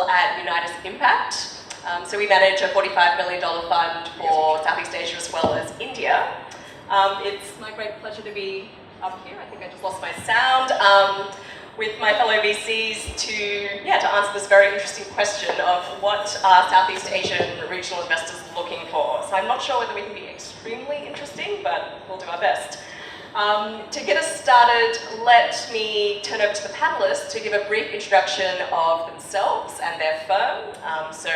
at United Impact. So we manage a $45 million fund for Southeast Asia as well as India. It's my great pleasure to be up here. I think I just lost my sound. With my fellow VCs to answer this very interesting question of what are Southeast Asian regional investors looking for. So I'm not sure whether we can be extremely interesting, but we'll do our best. To get us started, let me turn over to the panelists to give a brief introduction of themselves and their firm. So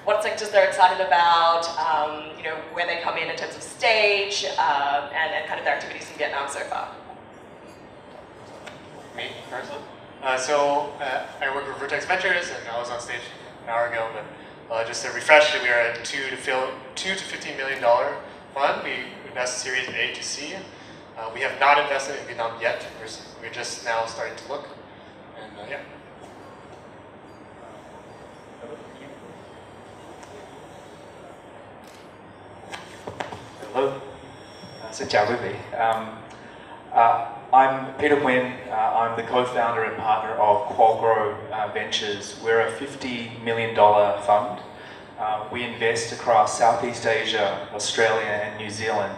what sectors they're excited about, where they come in terms of stage, and kind of their activities in Vietnam so far. Me first. I work with Vertex Ventures, and I was on stage an hour ago. But just to refresh, we are a $2 to $15 million fund. We invest Series A to C. We have not invested in Vietnam yet. We're just now starting to look. And yeah. Hello. Xin chào quý vị. I'm Peter Nguyen. I'm the co-founder and partner of Qualgrow Ventures. We're a $50 million fund. We invest across Southeast Asia, Australia and New Zealand.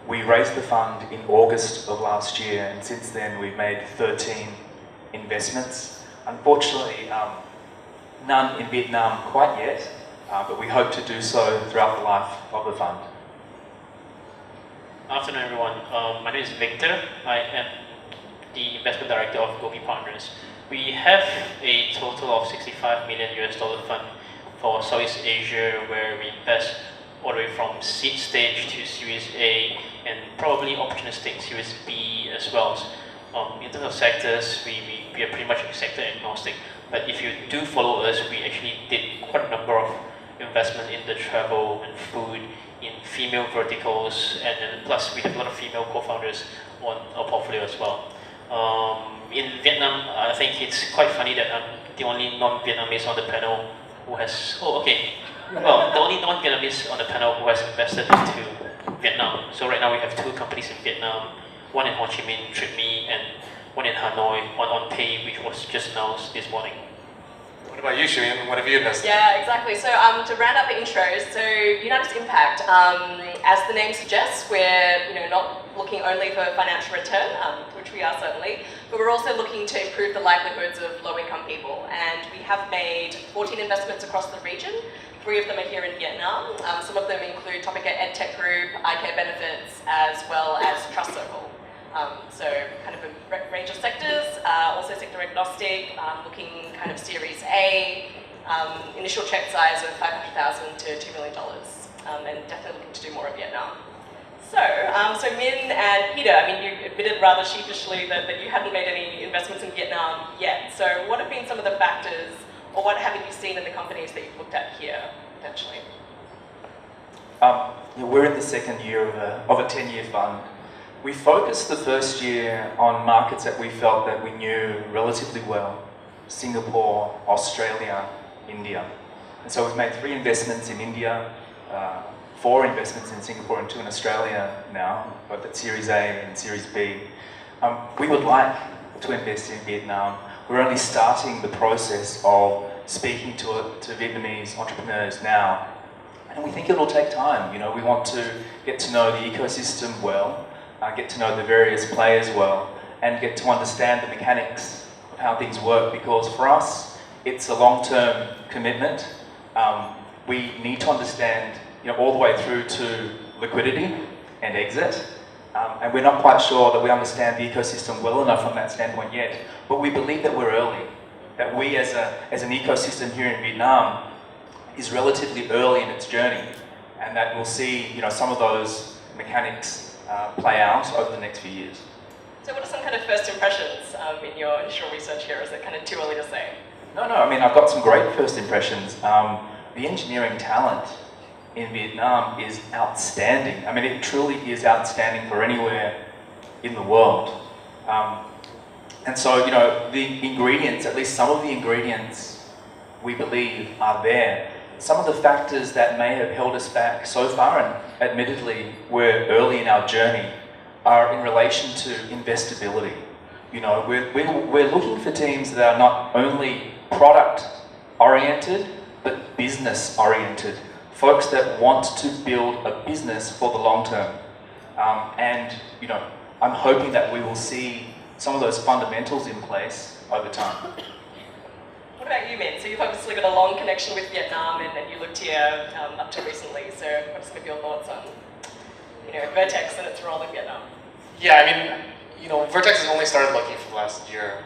We raised the fund in August of last year, and since then we've made 13 investments. Unfortunately, none in Vietnam quite yet, but we hope to do so throughout the life of the fund. Afternoon, everyone. My name is Victor. I am the investment director of Gobi Partners. We have a total of $65 million fund for Southeast Asia, where we invest all the way from seed stage to Series A and probably opportunistic Series B as well. In terms of sectors, we are pretty much sector agnostic. But if you do follow us, we actually did quite a number of investment in the travel and food, in female verticals, and plus we have a lot of female co-founders on our portfolio as well. In Vietnam, I think it's quite funny that I'm the only non-Vietnamese on the panel who has, the only non-Vietnamese on the panel who has invested into Vietnam. So right now we have 2 companies in Vietnam, one in Ho Chi Minh, TripMe, and one in Hanoi, one on Pay, which was just announced this morning. What about you, Shuyin? What have you invested? Yeah, exactly. So to round out the intros, so United Impact, as the name suggests, we're not looking only for financial return, which we are certainly, but we're also looking to improve the livelihoods of low-income people. And we have made 14 investments across the region. 3 of them are here in Vietnam. Some of them include Topica EdTech Group, iCare Benefits, as well as Trust Circle. So kind of a range of sectors, also sector agnostic, looking kind of Series A, initial check size of $500,000 to $2 million, and definitely looking to do more in Vietnam. So Minh and Peter, you admitted rather sheepishly that you hadn't made any investments in Vietnam yet. So what have been some of the factors, or what haven't you seen in the companies that you've looked at here, potentially? We're in the second year of a 10-year fund. We focused the first year on markets that we felt that we knew relatively well: Singapore, Australia, India. And so we've made 3 investments in India, 4 investments in Singapore and 2 in Australia now, both at Series A and Series B. We would like to invest in Vietnam. We're only starting the process of speaking to Vietnamese entrepreneurs now, and we think it'll take time. We want to get to know the ecosystem well, get to know the various players well, and get to understand the mechanics of how things work, because for us, it's a long-term commitment. We need to understand all the way through to liquidity and exit, and we're not quite sure that we understand the ecosystem well enough from that standpoint yet, but we believe that we're early, that we as an ecosystem here in Vietnam is relatively early in its journey, and that we'll see some of those mechanics play out over the next few years. So what are some kind of first impressions in your initial research here? Is it kind of too early to say? No, I've got some great first impressions. The engineering talent in Vietnam is outstanding. It truly is outstanding for anywhere in the world. And so, the ingredients, at least some of the ingredients, we believe are there. Some of the factors that may have held us back so far, and admittedly we're early in our journey, are in relation to investability. We're looking for teams that are not only product oriented, but business oriented. Folks that want to build a business for the long term. And you know, I'm hoping that we will see some of those fundamentals in place over time. What about you, Min? So you've obviously got a long connection with Vietnam, and you lived here up to recently. So what are some of your thoughts on, you know, Vertex and its role in Vietnam? Yeah, I mean, you know, Vertex has only started looking for the last year.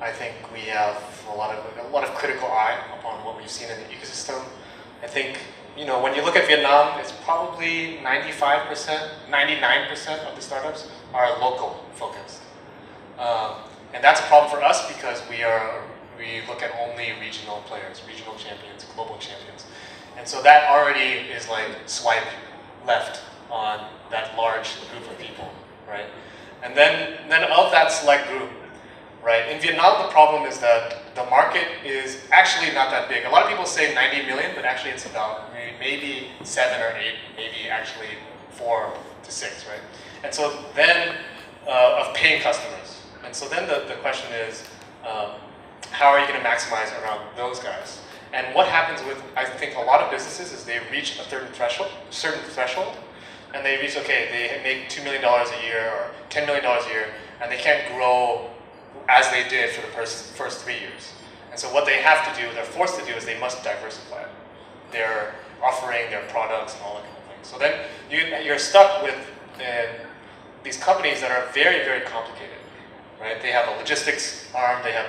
I think we have a lot of critical eye upon what we've seen in the ecosystem. I think, you know, when you look at Vietnam, it's probably 95%, 99% of the startups are local focused. And that's a problem for us because we look at only regional players, regional champions, global champions. And so that already is like swipe left on that large group of people, right? And then of that select group, right? In Vietnam, the problem is that the market is actually not that big. A lot of people say 90 million, but actually it's about maybe 7 or 8, maybe actually 4 to 6, right? And so then, of paying customers. And so then the question is, how are you going to maximize around those guys? And what happens with, I think, a lot of businesses is they reach a certain threshold, and they reach, okay, they make $2 million a year or $10 million a year, and they can't grow as they did for the first 3 years. And so what they have to do, they're forced to do, is they must diversify their offering, their products, and all that kind of thing. So then you're stuck with these companies that are very, very complicated, right? They have a logistics arm, they have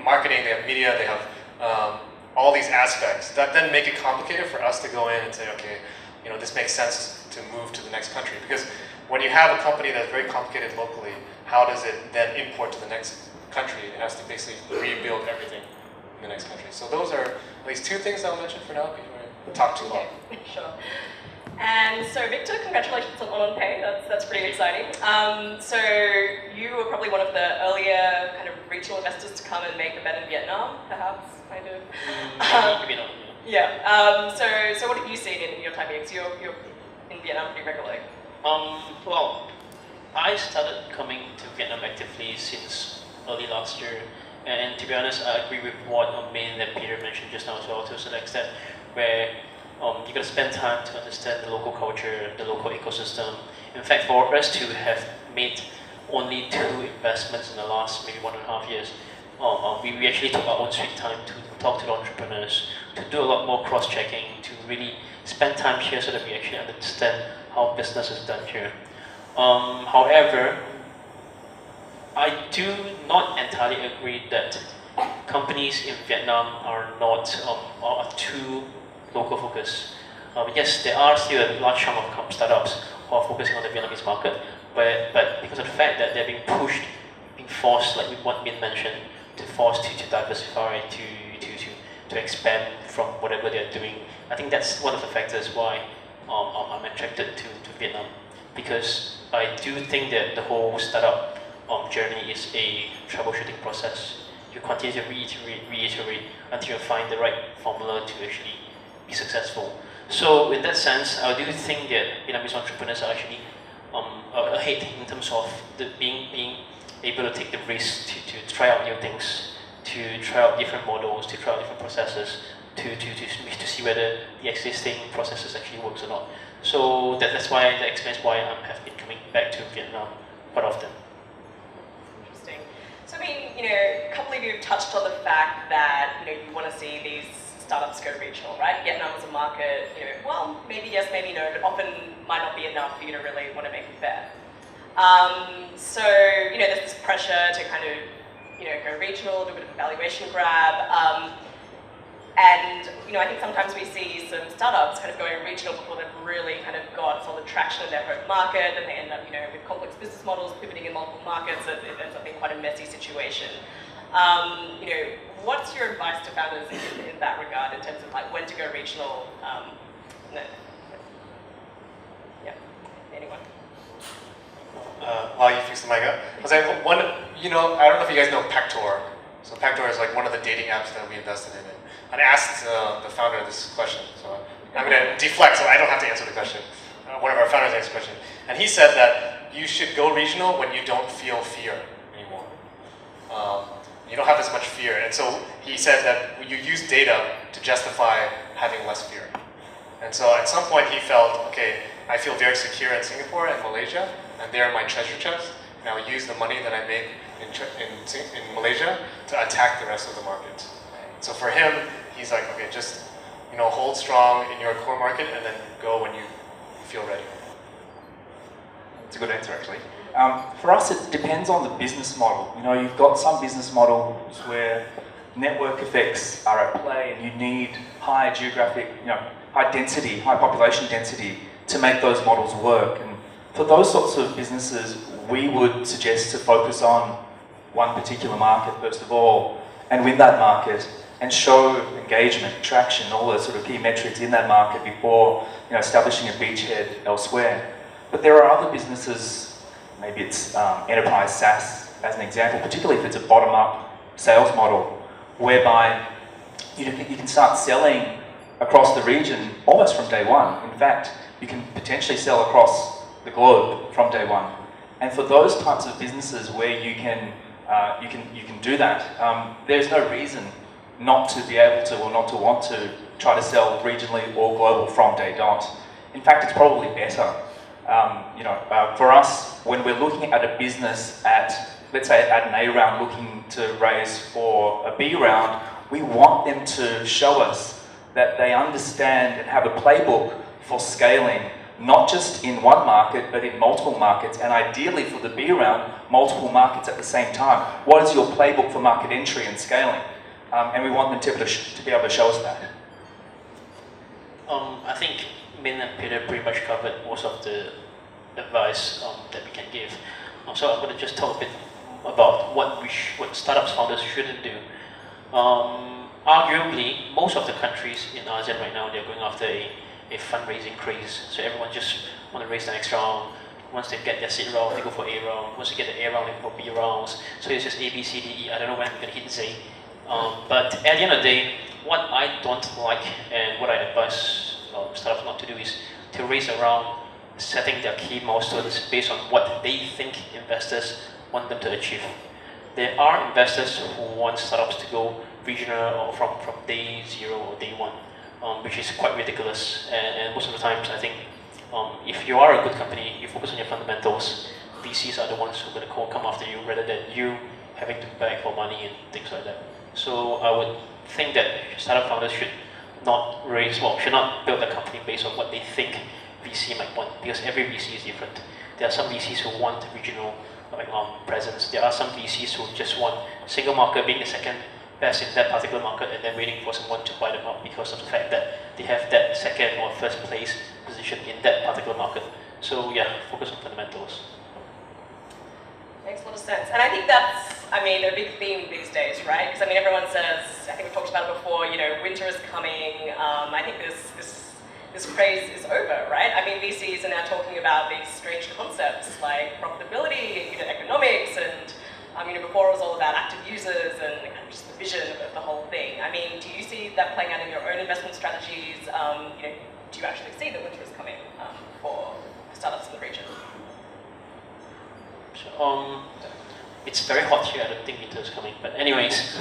marketing, they have media, they have all these aspects that then make it complicated for us to go in and say, okay, you know, this makes sense to move to the next country. Because when you have a company that's very complicated locally, how does it then import to the next country? It has to basically rebuild everything in the next country. So those are at least 2 things I'll mention for now before I talk too long. Sure. And so Victor, congratulations on Pay. That's pretty exciting. So you were probably one of the earlier kind of regional investors to come and make a bet in Vietnam, perhaps, kind of. Maybe not. Yeah. So what have you seen in your time here? Because you're in Vietnam pretty regularly. Well, I started coming to Vietnam actively since early last year, and to be honest, I agree with what Min and Peter mentioned just now as well, to a certain extent, where you got to spend time to understand the local culture, the local ecosystem. In fact, for us to have made only 2 investments in the last maybe 1.5 years, we actually took our own sweet time to talk to the entrepreneurs, to do a lot more cross-checking, to really spend time here so that we actually understand how business is done here. However, I do not entirely agree that companies in Vietnam are not are too local focused. Yes, there are still a large chunk of startups who are focusing on the Vietnamese market, but because of the fact that they're being pushed, being forced, like what Min mentioned, to diversify, to expand from whatever they're doing. I think that's one of the factors why I'm attracted to Vietnam, because I do think that the whole startup journey is a troubleshooting process. You continue to reiterate until you find the right formula to actually be successful. So in that sense, I do think that Vietnamese entrepreneurs are actually ahead in terms of being able to take the risk to try out new things, to try out different models, to try out different processes, to see whether the existing processes actually works or not. So that's why that explains why I have been coming back to Vietnam quite often. Interesting. So I mean, you know, a couple of you have touched on the fact that, you know, you want to see these startups go regional, right? Vietnam is a market, you know, well, maybe yes, maybe no, but often might not be enough for you to really want to make a bet. So, you know, there's this pressure to kind of, you know, go regional, do a bit of a valuation grab. And, you know, I think sometimes we see some startups kind of going regional before they've really kind of got solid traction in their home market, and they end up, you know, with complex business models, pivoting in multiple markets. It ends up being quite a messy situation. You know, what's your advice to founders in that regard, in terms of like when to go regional? Yeah, anyone? While you fix the mic up, I was like, you know, I don't know if you guys know Pactor. So Pactor is like one of the dating apps that we invested in. And I asked the founder this question, so I'm going to deflect so I don't have to answer the question. One of our founders asked the question. And he said that you should go regional when you don't feel fear anymore. You don't have as much fear. And so he said that you use data to justify having less fear. And so at some point he felt, okay, I feel very secure in Singapore and Malaysia, and they're my treasure chest, and I'll use the money that I make in Malaysia to attack the rest of the market. So for him, he's like, okay, just hold strong in your core market and then go when you feel ready. It's a good answer, actually. For us, it depends on the business model. You've got some business models where network effects are at play, and you need high geographic, high density, high population density to make those models work. And for those sorts of businesses, we would suggest to focus on one particular market first of all, and win that market, and show engagement, traction, all the sort of key metrics in that market before establishing a beachhead elsewhere. But there are other businesses, maybe it's enterprise SaaS as an example, particularly if it's a bottom-up sales model, whereby you can start selling across the region almost from day one. In fact, you can potentially sell across the globe from day one. And for those types of businesses where you can do that, there's no reason not to be able to or not to want to try to sell regionally or global from day dot. In fact, it's probably better. For us, when we're looking at a business at, let's say, at an A round looking to raise for a B round, we want them to show us that they understand and have a playbook for scaling, not just in one market, but in multiple markets, and ideally for the B round, multiple markets at the same time. What is your playbook for market entry and scaling? And we want them to be able to show us that. I think Min and Peter pretty much covered most of the advice that we can give. So I'm going to just talk a bit about what startups founders shouldn't do. Arguably, most of the countries in ASEAN right now, they're going after a fundraising craze. So everyone just want to raise the next round. Once they get their seed round, they go for A round. Once they get the A round, they go for B rounds. So it's just A, B, C, D, E. I don't know when we're going to hit Z. But at the end of the day, what I don't like and what I advise startups not to do is to race around setting their key milestones based on what they think investors want them to achieve. There are investors who want startups to go regional or from day zero or day one, which is quite ridiculous. And most of the times, I think if you are a good company, you focus on your fundamentals, VCs are the ones who are going to come after you rather than you having to beg for money and things like that. So I would think that startup founders should not build a company based on what they think VC might want, because every VC is different. There are some VCs who want regional presence. There are some VCs who just want single market being the second best in that particular market and then waiting for someone to buy them up because of the fact that they have that second or first place position in that particular market. So yeah, focus on fundamentals. Makes a lot of sense. And I think that's, a big theme these days, right? Because everyone says, I think we've talked about it before, winter is coming. I think this craze is over, right? VCs are now talking about these strange concepts like profitability, unit economics, and before it was all about active users and kind of just the vision of the whole thing. Do you see that playing out in your own investment strategies? Do you actually see that winter is coming for startups in the region? So, it's very hot here. I don't think winter is coming. But anyways,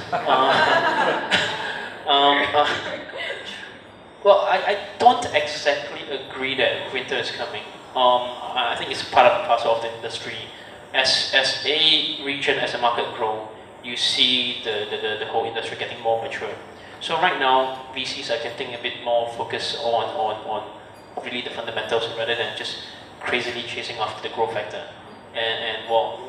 well, I don't exactly agree that winter is coming. I think it's part of the parcel of the industry. As a region, as a market grow, you see the whole industry getting more mature. So right now, VCs are getting a bit more focused on really the fundamentals rather than just crazily chasing after the growth factor. And well,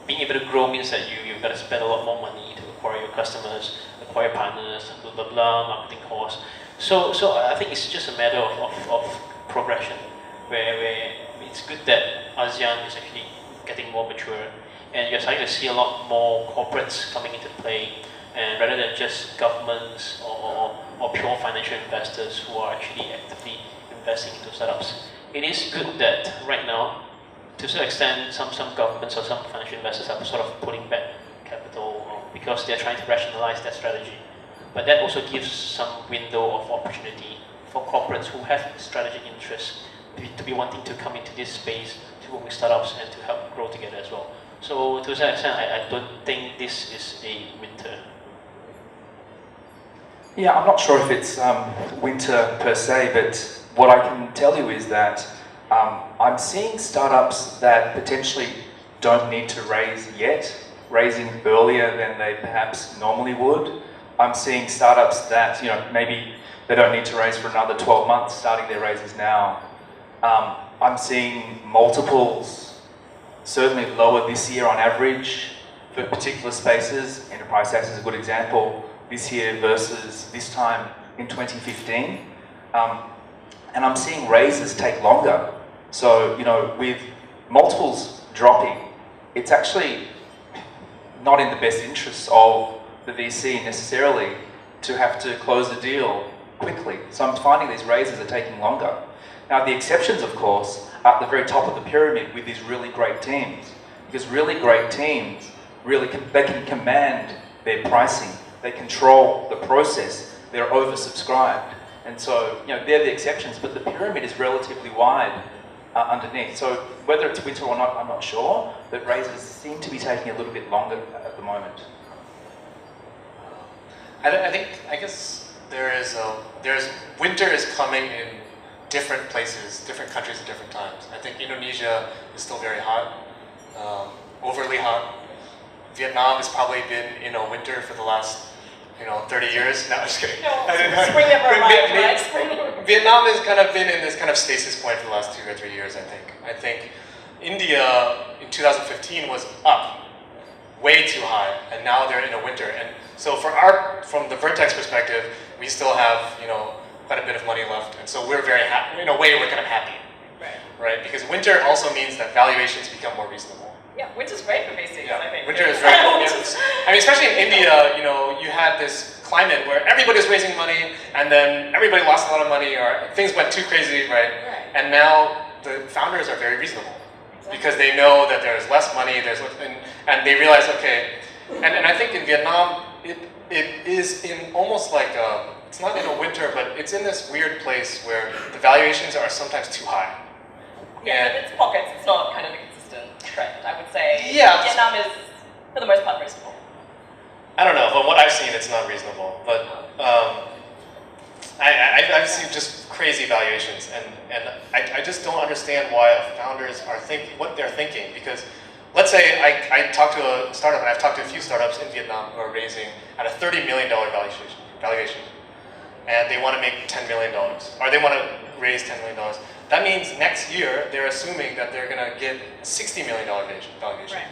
being able to grow means that you've got to spend a lot more money to acquire your customers, acquire partners, blah blah blah, marketing costs. So I think it's just a matter of progression, where it's good that ASEAN is actually getting more mature, and you're starting to see a lot more corporates coming into play, and rather than just governments or pure financial investors who are actually actively investing into startups. It is good that right now, to a certain extent, some governments or some financial investors are sort of pulling back capital because they're trying to rationalize their strategy. But that also gives some window of opportunity for corporates who have strategic interests to be wanting to come into this space to work with startups and to help grow together as well. So to a certain extent, I don't think this is a winter. Yeah, I'm not sure if it's winter per se, but what I can tell you is that I'm seeing startups that potentially don't need to raise yet, raising earlier than they perhaps normally would. I'm seeing startups that, maybe they don't need to raise for another 12 months, starting their raises now. I'm seeing multiples, certainly lower this year on average for particular spaces. Enterprise SaaS is a good example this year versus this time in 2015. And I'm seeing raises take longer. So, with multiples dropping, it's actually not in the best interests of the VC necessarily to have to close the deal quickly. So I'm finding these raises are taking longer. Now, the exceptions, of course, are at the very top of the pyramid with these really great teams. Because really great teams, they can command their pricing. They control the process. They're oversubscribed. And so, they're the exceptions, but the pyramid is relatively wide underneath. So whether it's winter or not, I'm not sure, but raises seem to be taking a little bit longer at the moment. I guess there's winter is coming in different places, different countries at different times. I think Indonesia is still very hot, overly hot. Vietnam has probably been in a winter for the last 30 years. No, I'm just kidding. No, spring never arrived, right? Spring. Vietnam has kind of been in this kind of stasis point for the last 2 or 3 years, I think. I think India in 2015 was up way too high, and now they're in a winter. And so from the Vertex perspective, we still have quite a bit of money left, and so we're very happy. In a way, we're kind of happy, right? Because winter also means that valuations become more reasonable. Yeah, winter's great for VCs, I think. Winter is very cool. I mean, especially in India, you had this climate where everybody was raising money, and then everybody lost a lot of money, or things went too crazy, right? And now the founders are very reasonable because they know that there's less money, and they realize, okay. And I think in Vietnam, it is in almost like it's not in a winter, but it's in this weird place where the valuations are sometimes too high. Yeah, but it's pockets. It's not kind of a consistent trend, I would say. Yeah. Vietnam is, for the most part, reasonable. I don't know. From what I've seen, it's not reasonable. But I've seen just crazy valuations, and I just don't understand why founders are what they're thinking. Because let's say I talked to a startup, and I've talked to a few startups in Vietnam who are raising at a $30 million valuation, and they want to make $10 million, or they want to raise $10 million. That means next year they're assuming that they're going to get $60 million valuation. Right.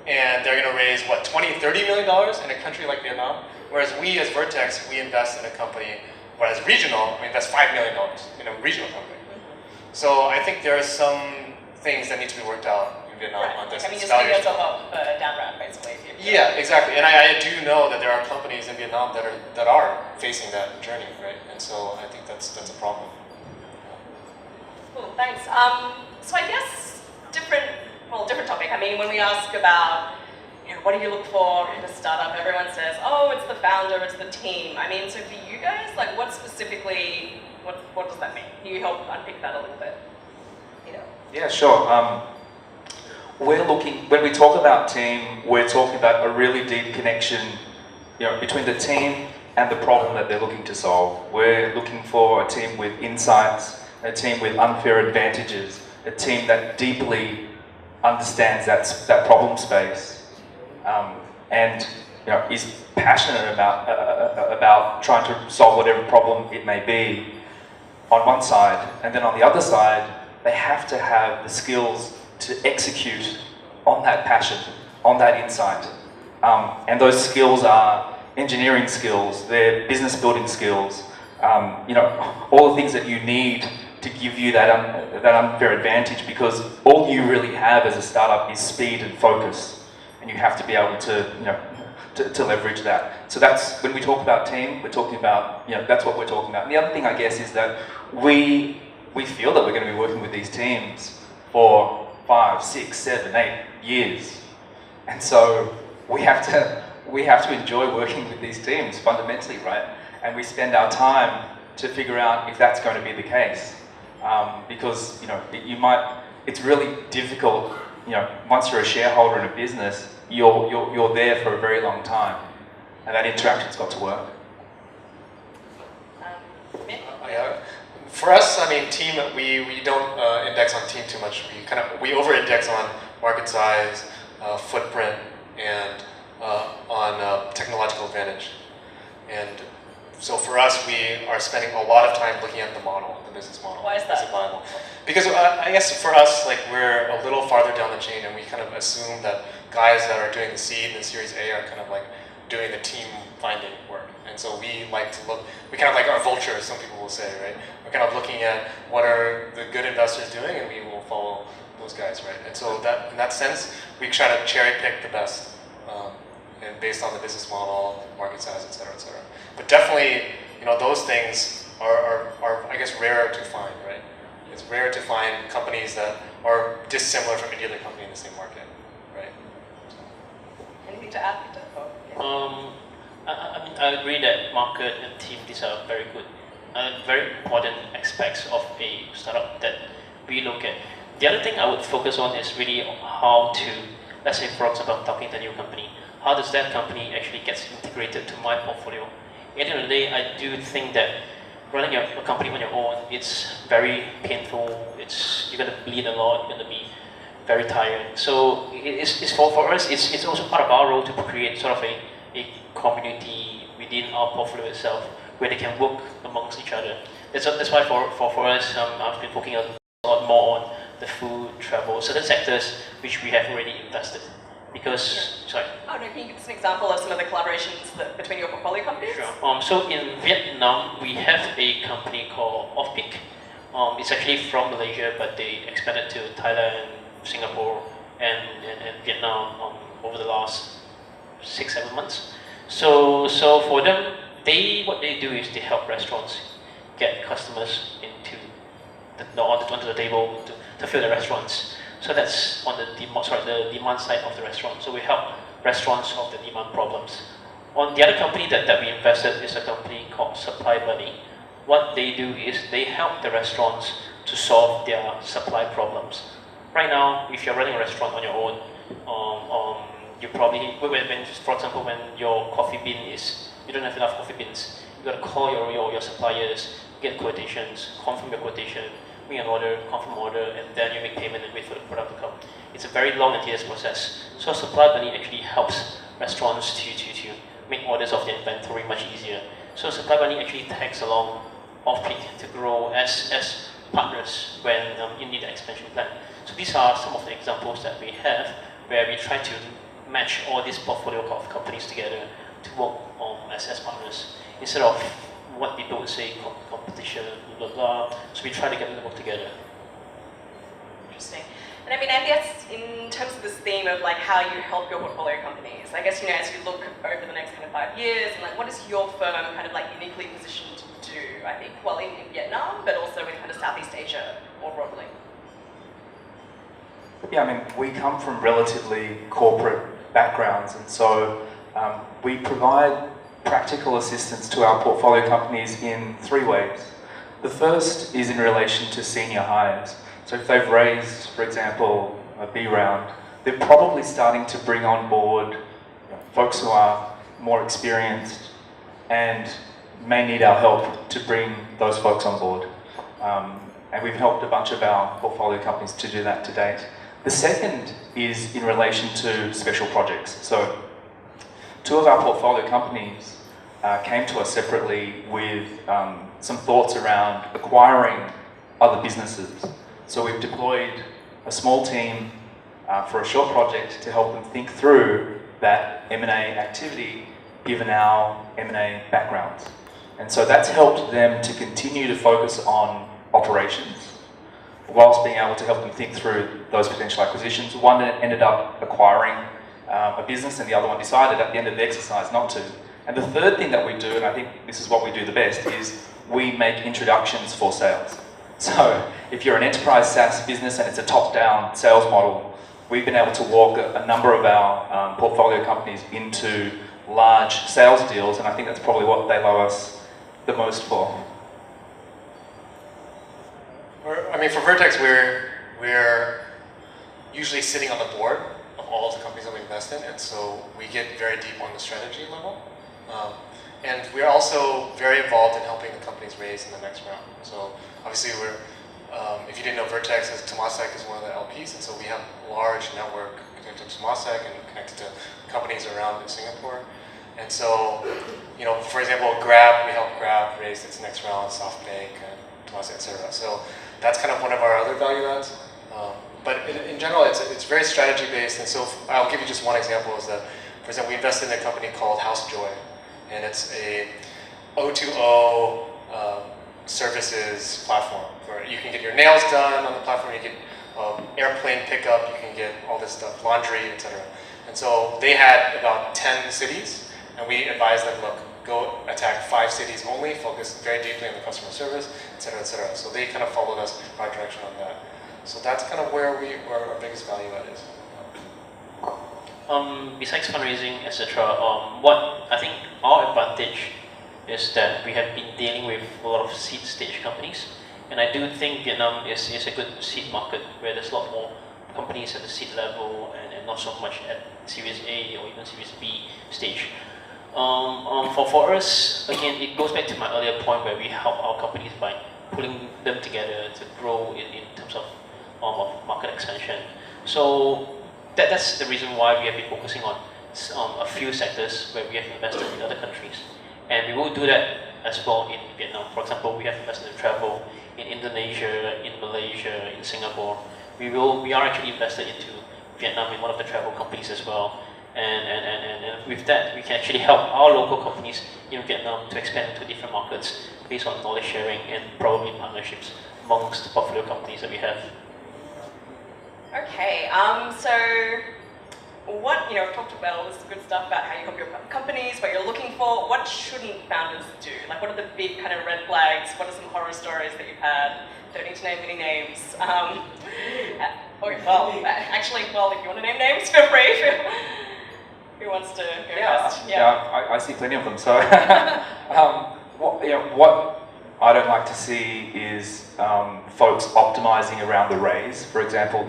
And they're going to raise, what, $20, $30 million in a country like Vietnam? Whereas we as Vertex, we invest in a company, or as regional, we invest $5 million in a regional company. So I think there are some things that need to be worked out in Vietnam on this. I mean, you're setting yourself up for a down round, basically. Yeah, exactly. And I do know that there are companies in Vietnam that are facing that journey, right? And so I think that's a problem. Cool, thanks. So I guess different topic. I mean, when we ask about, what do you look for in a startup, everyone says, oh, it's the founder, it's the team. I mean, so for you guys, like, what specifically, what does that mean? Can you help unpick that a little bit? Yeah, sure. When we talk about team, we're talking about a really deep connection, between the team and the problem that they're looking to solve. We're looking for a team with insights, a team with unfair advantages, a team that deeply understands that problem space, and is passionate about trying to solve whatever problem it may be on one side, and then on the other side, they have to have the skills to execute on that passion, on that insight. And those skills are engineering skills, they're business building skills, all the things that you need to give you that unfair advantage, because all you really have as a startup is speed and focus, and you have to be able to leverage that. So that's, when we talk about team, we're talking about, that's what we're talking about. And the other thing, I guess, is that we feel that we're going to be working with these teams for 5, 6, 7, 8 years. And so we have to enjoy working with these teams fundamentally, right? And we spend our time to figure out if that's going to be the case. Because it's really difficult, once you're a shareholder in a business, you're there for a very long time. And that interaction's got to work. For us, I mean, team, we don't index on team too much. We over-index on market size, footprint, and on technological advantage. And so for us, we are spending a lot of time looking at the model, the business model. Why is that? Is it viable? Because I guess for us, like we're a little farther down the chain, and we kind of assume that guys that are doing the seed and the Series A are kind of like doing the team finding work. And so we like to look, we kind of like our vultures, some people will say, right? We're kind of looking at what are the good investors doing, and we will follow those guys, right? And so that in that sense, we try to cherry pick the best, and based on the business model, market size, et cetera, et cetera. But definitely, you know, those things are I guess rarer to find, right? It's rare to find companies that are dissimilar from any other company in the same market, right? Anything to add, Victor? I agree that market and team, these are very good, very important aspects of a startup that we look at. The other thing I would focus on is really how to, let's say for example, I'm talking to a new company, how does that company actually get integrated to my portfolio? At the end of the day, I do think that running a company on your own, it's very painful, you're going to bleed a lot, you're going to be very tired. So it's for us, it's also part of our role to create sort of a community within our portfolio itself where they can work amongst each other. That's why for us, I've been focusing a lot more on the food, travel, certain sectors which we have already invested. Because, sorry. Oh no, can you give us an example of some of the collaborations between your portfolio companies? Sure. So in Vietnam, we have a company called Offpeak. It's actually from Malaysia, but they expanded to Thailand, Singapore, and Vietnam over the last 6-7 months. So for them, what they do is they help restaurants get customers onto the table to fill the restaurants. So that's on the demand side of the restaurant. So we help restaurants solve the demand problems. On the other company that we invested is a company called Supply Bunny. What they do is they help the restaurants to solve their supply problems. Right now, if you're running a restaurant on your own, you probably, for example, when your coffee bean you don't have enough coffee beans, you got to call your suppliers, get quotations, confirm your quotation, make an order, confirm order, and then you make payment and wait for the product to come. It's a very long and tedious process. So Supply Bunny actually helps restaurants to make orders of their inventory much easier. So Supply Bunny actually tags along Offpeak to grow as partners when you need an expansion plan. So these are some of the examples that we have where we try to match all these portfolio of companies together to work as partners instead of what people would say competition, blah, blah, blah. So we try to get them to work together. Interesting. And I mean, I guess in terms of this theme of like how you help your portfolio companies, I guess, you know, as you look over the next kind of 5 years, and like what is your firm kind of like uniquely positioned to do, I think, well, in Vietnam, but also in kind of Southeast Asia more broadly? Yeah, I mean, we come from relatively corporate backgrounds, and so we provide practical assistance to our portfolio companies in 3 ways. The first is in relation to senior hires. So if they've raised, for example, a B round, they're probably starting to bring on board folks who are more experienced and may need our help to bring those folks on board. And we've helped a bunch of our portfolio companies to do that to date. The second is in relation to special projects. So 2 of our portfolio companies came to us separately with some thoughts around acquiring other businesses. So we've deployed a small team for a short project to help them think through that M&A activity given our M&A backgrounds. And so that's helped them to continue to focus on operations whilst being able to help them think through those potential acquisitions. One ended up acquiring a business and the other one decided at the end of the exercise not to. And the third thing that we do, and I think this is what we do the best, is we make introductions for sales. So if you're an enterprise SaaS business and it's a top-down sales model, we've been able to walk a number of our portfolio companies into large sales deals, and I think that's probably what they love us the most for. I mean, for Vertex, we're usually sitting on the board of all of the companies that we invest in, and so we get very deep on the strategy level. and we're also very involved in helping the companies raise in the next round. So obviously if you didn't know, Vertex is Temasek is one of the LPs, and so we have a large network connected to Temasek and connected to companies around in Singapore. And so, for example, Grab, we helped Grab raise its next round, SoftBank, Temasek, etc. So that's kind of one of our other value adds. But in general, it's very strategy based. And so I'll give you just one example is that, for example, we invested in a company called HouseJoy, and it's a O2O services platform where you can get your nails done on the platform, you get airplane pickup, you can get all this stuff, laundry, etc. And so they had about 10 cities, and we advised them, look, go attack 5 cities only, focus very deeply on the customer service, etc., etc. So they kind of followed us, our direction on that. So that's kind of where our biggest value add is. Besides fundraising, etc., what I think our advantage is that we have been dealing with a lot of seed stage companies, and I do think Vietnam is a good seed market where there's a lot more companies at the seed level and not so much at Series A or even Series B stage. For us, again, it goes back to my earlier point where we help our companies by pulling them together to grow in terms of market expansion. So that's the reason why we have been focusing on a few sectors where we have invested in other countries. And we will do that as well in Vietnam. For example, we have invested in travel in Indonesia, in Malaysia, in Singapore. We are actually invested into Vietnam in one of the travel companies as well. And with that, we can actually help our local companies in Vietnam to expand into different markets based on knowledge sharing and probably partnerships amongst the portfolio companies that we have. Okay, so what, we've talked about all this good stuff about how you help your companies, what you're looking for. What shouldn't founders do? Like, what are the big kind of red flags? What are some horror stories that you've had? Don't need to name any names. Actually, if you want to name names, feel free. Who wants to go first? I see plenty of them. So, what I don't like to see is folks optimizing around the raise. For example,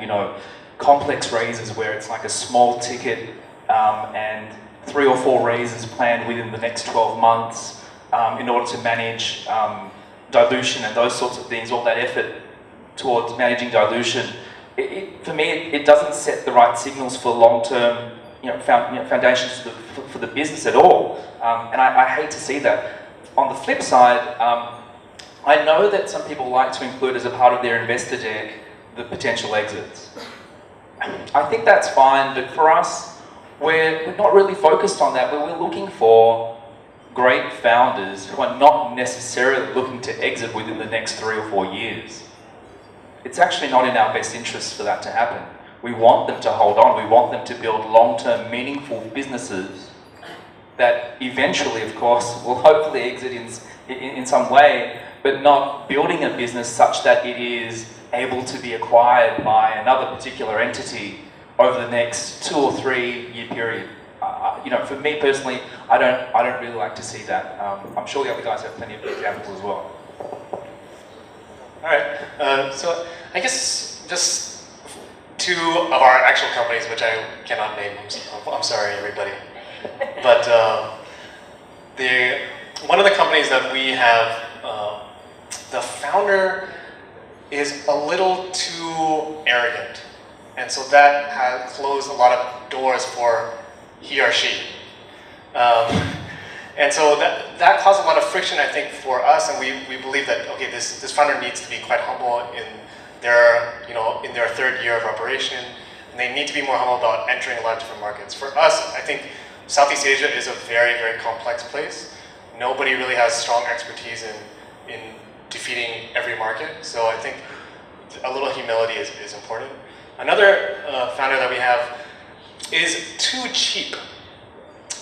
complex raises where it's like a small ticket and 3 or 4 raises planned within the next 12 months in order to manage dilution and those sorts of things, all that effort towards managing dilution. For me, it doesn't set the right signals for long-term foundations for the business at all. And I hate to see that. On the flip side, I know that some people like to include as a part of their investor deck the potential exits. I think that's fine, but for us, we're not really focused on that. We're looking for great founders who are not necessarily looking to exit within the next 3 or 4 years. It's actually not in our best interest for that to happen. We want them to hold on. We want them to build long-term, meaningful businesses that eventually, of course, will hopefully exit in some way, but not building a business such that it is able to be acquired by another particular entity over the next 2 or 3 year period. For me personally, I don't really like to see that. I'm sure the other guys have plenty of examples as well. All right. So I guess just 2 of our actual companies, which I cannot name. I'm sorry, everybody. But one of the companies that we have, the founder is a little too arrogant, and so that has closed a lot of doors for he or she. And so that caused a lot of friction, I think, for us, and we believe that, okay, this founder needs to be quite humble in their 3rd year of operation, and they need to be more humble about entering a lot of different markets. For us, I think Southeast Asia is a very, very complex place. Nobody really has strong expertise in defeating every market, so I think a little humility is important. Another founder that we have is too cheap.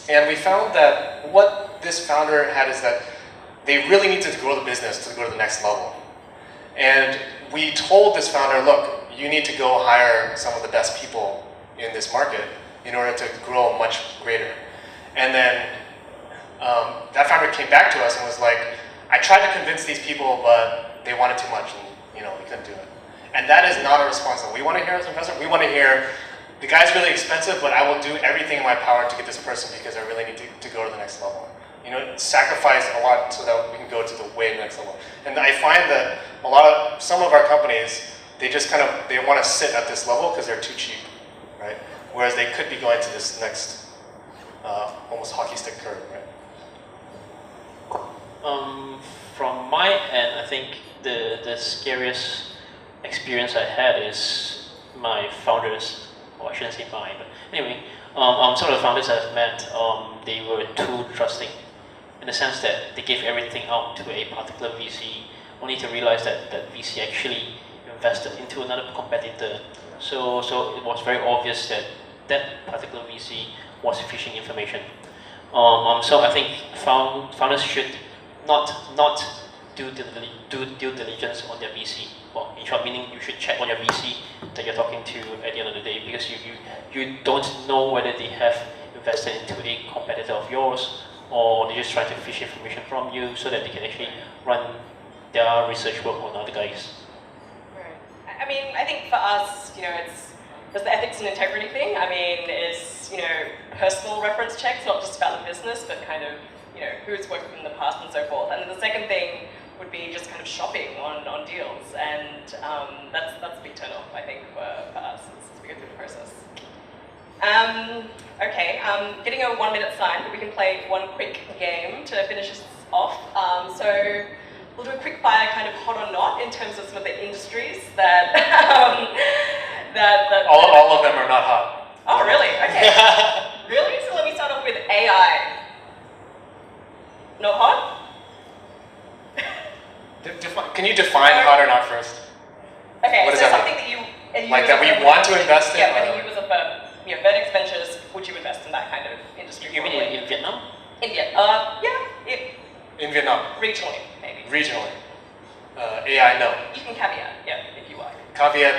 And we found that what this founder had is that they really need to grow the business to go to the next level. And we told this founder, look, you need to go hire some of the best people in this market in order to grow much greater. And then that founder came back to us and was like, I tried to convince these people, but they wanted too much, and we couldn't do it. And that is not a response that we want to hear as an investor. We want to hear, the guy's really expensive, but I will do everything in my power to get this person because I really need to go to the next level. sacrifice a lot so that we can go to the way next level. And I find that some of our companies, they just they want to sit at this level because they're too cheap, right? Whereas they could be going to this next almost hockey stick curve, right? From my end, I think the scariest experience I had is my founders, or I shouldn't say mine, but anyway, some of the founders I've met, they were too trusting, in the sense that they gave everything out to a particular VC, only to realize that that VC actually invested into another competitor. So it was very obvious that that particular VC was phishing information. So I think founders should not do due diligence on their VC. Well, in short, meaning you should check on your VC that you're talking to at the end of the day, because you don't know whether they have invested into a competitor of yours, or they just try to fish information from you so that they can actually run their research work on other guys. Right. I mean, I think for us, there's the ethics and integrity thing. I mean, it's, personal reference checks, not just about the business, but kind of, who's worked with in the past and so forth. And then the second thing would be just kind of shopping on deals. And that's a big turn off, I think, for us as we go through the process. Okay, getting a 1 minute sign, but we can play one quick game to finish this off. So we'll do a quick fire kind of hot or not in terms of some of the industries that All of them are not hot. Oh, really? Okay. Really? So let me start off with AI. Not hot? Can you define hot or not first? Okay, What does so that something mean? that you Like as that a we firm want would- to invest in? Yeah, or- whether you as a firm, Vertex Ventures, would you invest in that kind of industry? You mean probably? in Vietnam? India? In Vietnam, Regionally, maybe. regionally. AI, no. You can caveat, if you like. Caveat,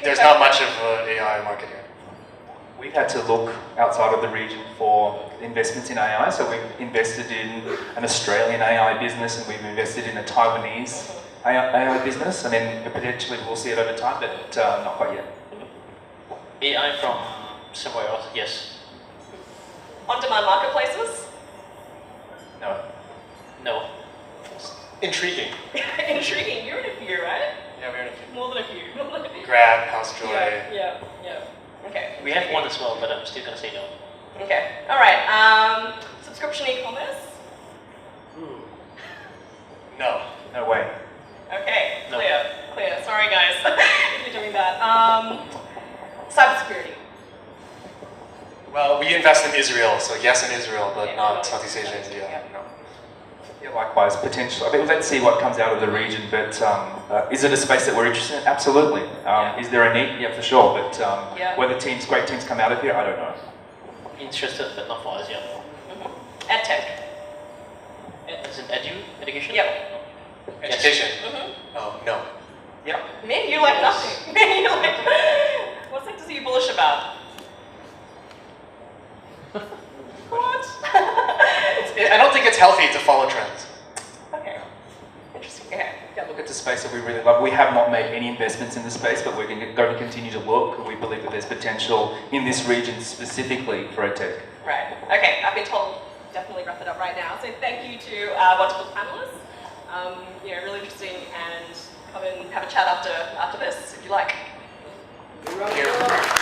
there's not much of an AI market here. We've had to look outside of the region for investments in AI. So we've invested in an Australian AI business, and we've invested in a Taiwanese AI business. I mean, potentially we'll see it over time, but not quite yet. AI from somewhere else, yes. On-demand marketplaces? No. No. Intriguing. Intriguing. You're in a few, right? Yeah, we're in a few. More than a few. Grab, Housejoy. Yeah. Okay. We have one as well, but I'm still gonna say no. Okay. All right. Subscription e-commerce. No. No way. Okay. No. Clear. Sorry, guys, if you're doing that. Cybersecurity. Well, we invest in Israel, so yes in Israel, but Yeah, not no. Southeast Asia, India. Yeah. No. Yeah, likewise, potentially. I mean, let's see what comes out of the region. But is it a space that we're interested in? Absolutely. Yeah. Is there a need? Yeah, for sure. But Yeah. whether great teams come out of here, I don't know. Interested, but not for us, yeah. EdTech. Is it education? Yep. Education. Mm-hmm. Oh, no. Yeah. Me, you like Yes. nothing. Me, you like. What sectors are you bullish about? What? I don't think it's healthy to follow trends. Okay. Interesting. Okay. Yeah, look, it's a space that we really love. We have not made any investments in the space, but we're going to continue to look. We believe that there's potential in this region specifically for EdTech. Right. Okay. I've been told definitely wrap it up right now. So thank you to our wonderful panelists. Really interesting, and come and have a chat after this if you like. Here.